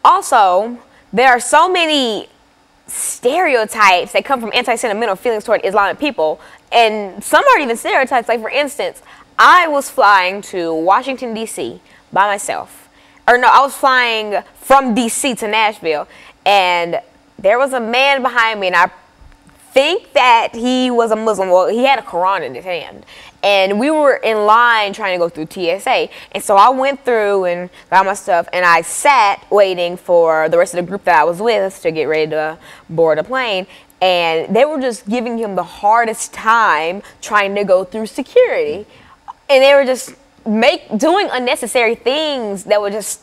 Also, there are so many stereotypes that come from anti-sentimental feelings toward Islamic people, and some aren't even stereotypes. Like, for instance, I was flying to Washington, D.C. by myself. Or no, I was flying from D.C. to Nashville, and there was a man behind me, and I think that he was a Muslim. Well, he had a Quran in his hand, and we were in line trying to go through TSA, and so I went through and got my stuff, and I sat waiting for the rest of the group that I was with to get ready to board a plane, and they were just giving him the hardest time trying to go through security, and they were just doing unnecessary things that were just,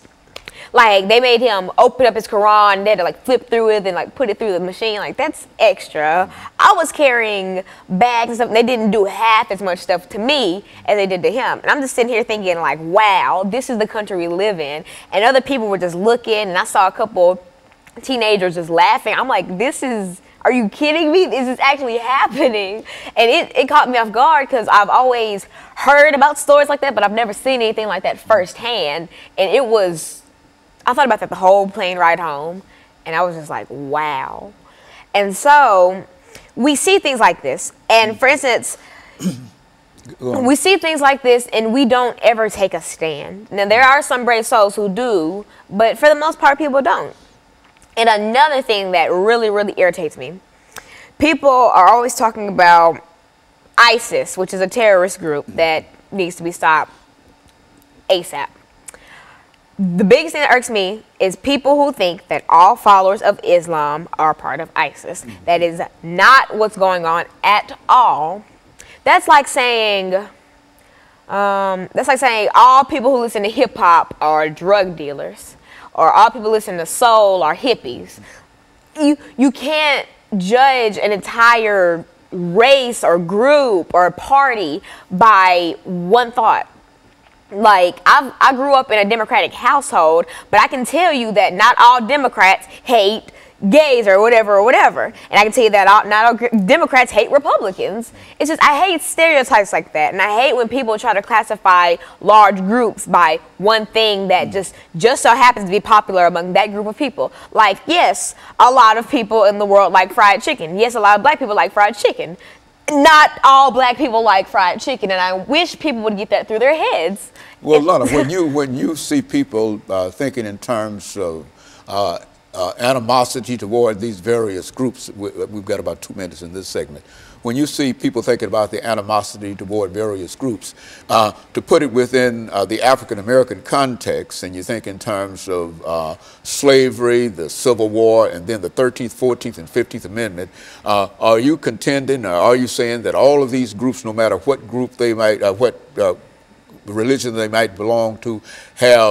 like, they made him open up his Quran, and they had to, like, flip through it and, like, put it through the machine. Like, that's extra. I was carrying bags and stuff, and they didn't do half as much stuff to me as they did to him. And I'm just sitting here thinking, like, wow, this is the country we live in. And other people were just looking, and I saw a couple teenagers just laughing. I'm like, are you kidding me? This is actually happening. And it caught me off guard, because I've always heard about stories like that, but I've never seen anything like that firsthand. And I thought about that the whole plane ride home, and I was just like, wow. And so we see things like this. And for instance, we see things like this and we don't ever take a stand. Now, there are some brave souls who do, but for the most part, people don't. And another thing that really, really irritates me, people are always talking about ISIS, which is a terrorist group that needs to be stopped ASAP. The biggest thing that irks me is people who think that all followers of Islam are part of ISIS. That is not what's going on at all. That's like saying all people who listen to hip hop are drug dealers, or all people who listen to soul are hippies. You can't judge an entire race or group or party by one thought. Like, I grew up in a Democratic household, but I can tell you that not all Democrats hate gays or whatever. And I can tell you that not all Democrats hate Republicans. It's just, I hate stereotypes like that. And I hate when people try to classify large groups by one thing that just so happens to be popular among that group of people. Like, yes, a lot of people in the world like fried chicken. Yes, a lot of black people like fried chicken. Not all black people like fried chicken, and I wish people would get that through their heads. Well, Lana, when you see people thinking in terms of animosity toward these various groups, we've got about 2 minutes in this segment. When you see people thinking about the animosity toward various groups, to put it within the African-American context, and you think in terms of slavery, the Civil War, and then the 13th, 14th, and 15th Amendment, are you contending, or are you saying that all of these groups, no matter what group they might, what religion they might belong to, have